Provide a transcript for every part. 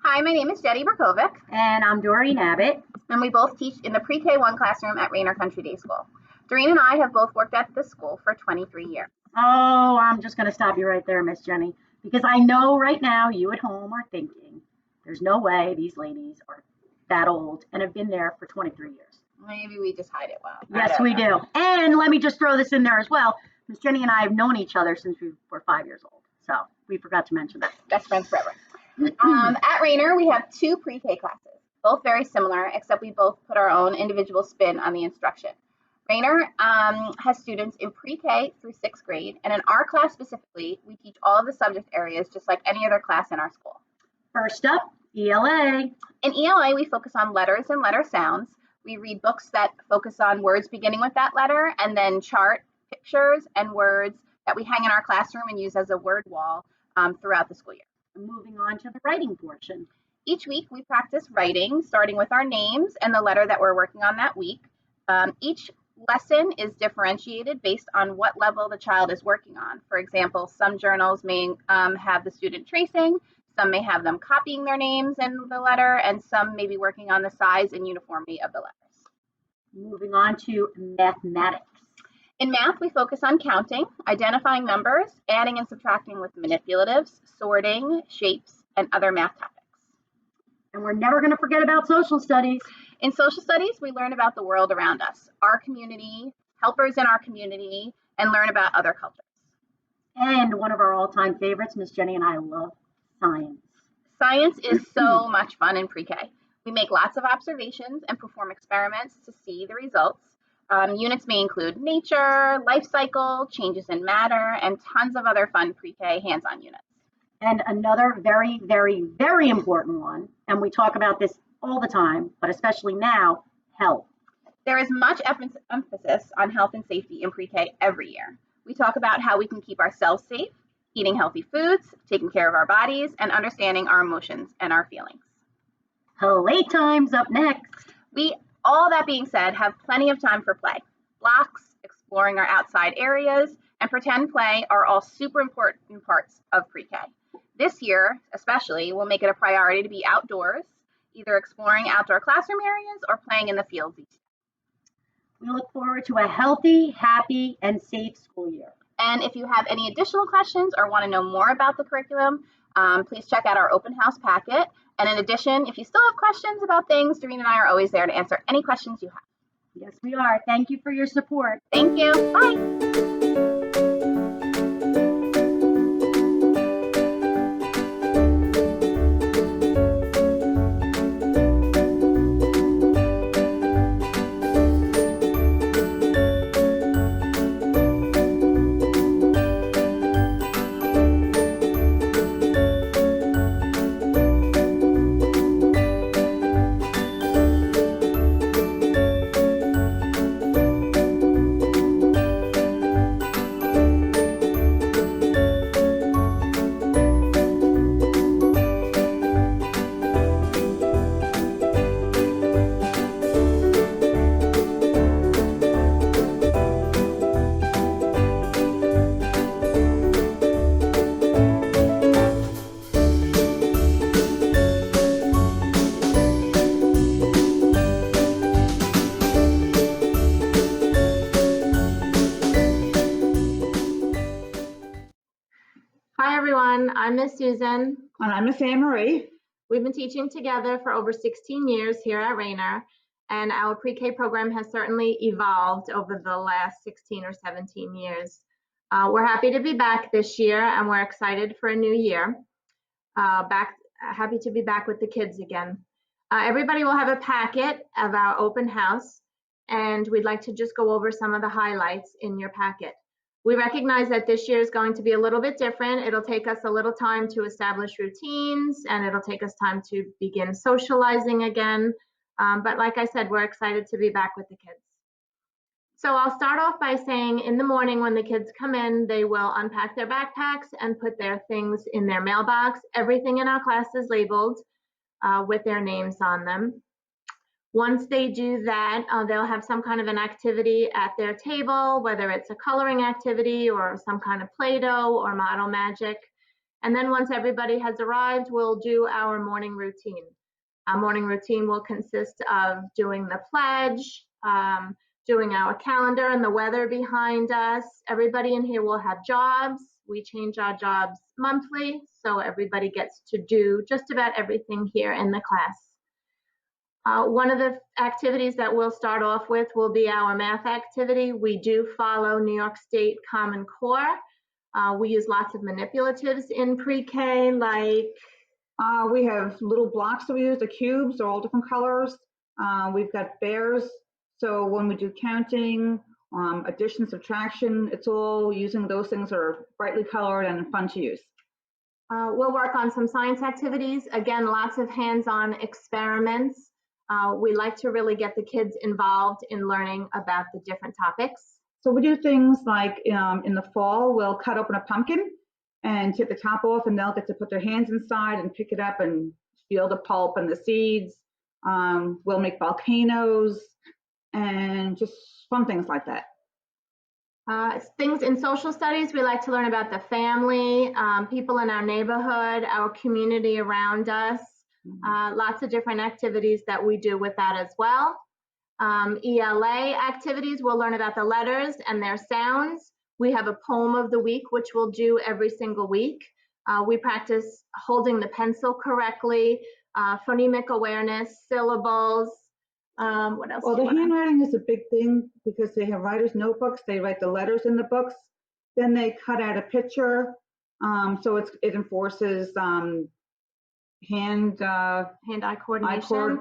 Hi, my name is Jetty Berkovic, And I'm Doreen Abbott. and we both teach in the pre-K 1 classroom at Rainer Country Day School. Doreen and I have both worked at this school for 23 years. Oh, I'm just going to stop you right there, Miss Jenny, because I know right now you at home are thinking, there's no way these ladies are that old and have been there for 23 years. Maybe we just hide it well. Yes, we do. And let me just throw this in there as well. Miss Jenny and I have known each other since we were 5 years old. So we forgot to mention that. Best friends forever. At Rainer, we have two pre-K classes, both very similar, except we both put our own individual spin on the instruction. Rainer has students in pre-K through 6th grade, and in our class specifically, we teach all of the subject areas just like any other class in our school. First up, ELA. In ELA, we focus on letters and letter sounds. We read books that focus on words beginning with that letter, and then chart pictures and words that we hang in our classroom and use as a word wall throughout the school year. Moving on to the writing portion. Each week we practice writing, starting with our names and the letter that we're working on that week. Each lesson is differentiated based on what level the child is working on. For example, some journals may have the student tracing, some may have them copying their names and the letter, and some may be working on the size and uniformity of the letters. Moving on to mathematics. In math, we focus on counting, identifying numbers, adding and subtracting with manipulatives, sorting, shapes, and other math topics. And we're never going to forget about social studies. In social studies, we learn about the world around us, our community, helpers in our community, and learn about other cultures. And one of our all-time favorites, Miss Jenny and I love science. Science is so much fun in pre-K. We make lots of observations and perform experiments to see the results. Units may include nature, life cycle, changes in matter, and tons of other fun pre-K hands-on units. And another very, very, very important one, and we talk about this all the time, but especially now, health. There is much emphasis on health and safety in pre-K every year. We talk about how we can keep ourselves safe, eating healthy foods, taking care of our bodies, and understanding our emotions and our feelings. Playtime's up next. All that being said, have plenty of time for play. Blocks, exploring our outside areas, and pretend play are all super important parts of pre-K. This year, especially, we'll make it a priority to be outdoors, either exploring outdoor classroom areas or playing in the fields each day. We look forward to a healthy, happy, and safe school year. And if you have any additional questions or want to know more about the curriculum, please check out our open house packet. And in addition, if you still have questions about things, Doreen and I are always there to answer any questions you have. Yes, we are. Thank you for your support. Thank you. Bye. Hi everyone, I'm Miss Susan. And I'm Miss Anne Marie. We've been teaching together for over 16 years here at Rainer, and our pre-K program has certainly evolved over the last 16 or 17 years. We're happy to be back this year, and we're excited for a new year. Happy to be back with the kids again. Everybody will have a packet of our open house, and we'd like to just go over some of the highlights in your packet. We recognize that this year is going to be a little bit different. It'll take us a little time to establish routines, and it'll take us time to begin socializing again. But like I said, we're excited to be back with the kids. So I'll start off by saying in the morning when the kids come in, they will unpack their backpacks and put their things in their mailbox. Everything in our class is labeled with their names on them. Once they do that, they'll have some kind of an activity at their table, whether it's a coloring activity or some kind of Play-Doh or Model Magic. And then once everybody has arrived, we'll do our morning routine. Our morning routine will consist of doing the pledge, doing our calendar and the weather behind us. Everybody in here will have jobs. We change our jobs monthly, so everybody gets to do just about everything here in the class. One of the activities that we'll start off with will be our math activity. We do follow New York State Common Core. We use lots of manipulatives in pre-K, like we have little blocks that we use, the cubes, they're all different colors. We've got bears, so when we do counting, addition, subtraction, it's all using those things that are brightly colored and fun to use. We'll work on some science activities. Again, lots of hands-on experiments. We like to really get the kids involved in learning about the different topics. So we do things like in the fall, we'll cut open a pumpkin and take the top off, and they'll get to put their hands inside and pick it up and feel the pulp and the seeds. We'll make volcanoes and just fun things like that. Things in social studies, we like to learn about the family, people in our neighborhood, our community around us. Lots of different activities that we do with that as well. ELA activities, we'll learn about the letters and their sounds. We have a poem of the week, which we'll do every single week. We practice holding the pencil correctly, phonemic awareness, syllables. What else? Well, the handwriting is a big thing because they have writer's notebooks. They write the letters in the books. Then they cut out a picture. So it enforces hand-eye coordination.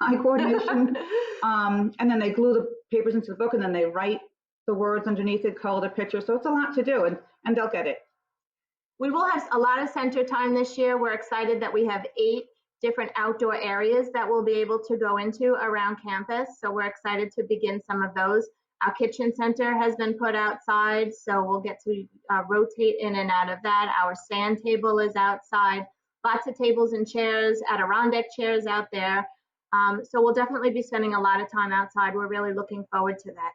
Eye coordination. And then they glue the papers into the book, and then they write the words underneath it, color the picture. So it's a lot to do, and they'll get it. We will have a lot of center time this year. We're excited that we have 8 different outdoor areas that we'll be able to go into around campus. So we're excited to begin some of those. Our kitchen center has been put outside, so we'll get to rotate in and out of that. Our sand table is outside. Lots of tables and chairs, Adirondack chairs out there. So we'll definitely be spending a lot of time outside. We're really looking forward to that.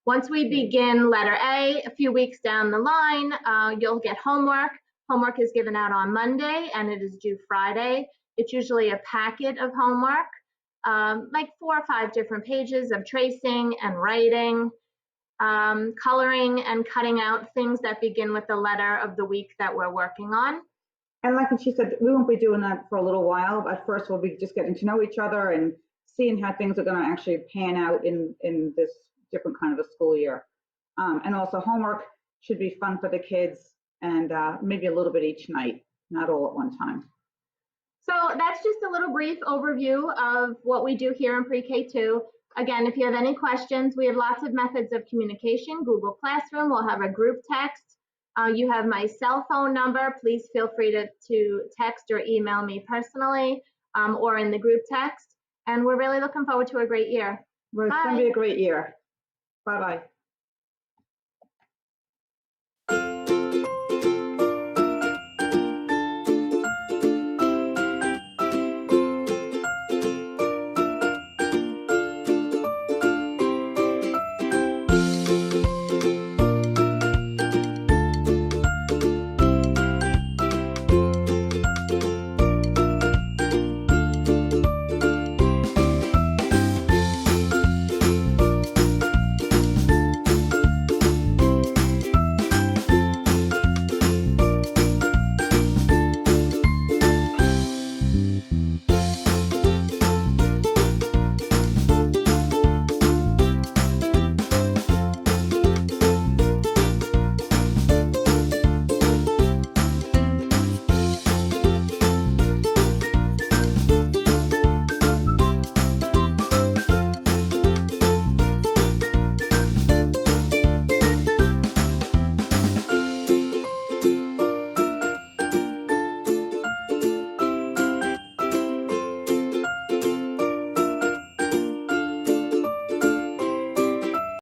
Once we begin letter A, a few weeks down the line, you'll get homework. Homework is given out on Monday and it is due Friday. It's usually a packet of homework, like 4 or 5 different pages of tracing and writing, coloring and cutting out things that begin with the letter of the week that we're working on. And like she said, we won't be doing that for a little while. At first, we'll be just getting to know each other and seeing how things are going to actually pan out in this different kind of a school year. And also homework should be fun for the kids, and maybe a little bit each night, not all at one time. So that's just a little brief overview of what we do here in Pre-K2. Again, if you have any questions, we have lots of methods of communication. Google Classroom will have a group text. You have my cell phone number. Please feel free to text or email me personally or in the group text. And we're really looking forward to a great year. Well, it's going to be a great year. Bye-bye.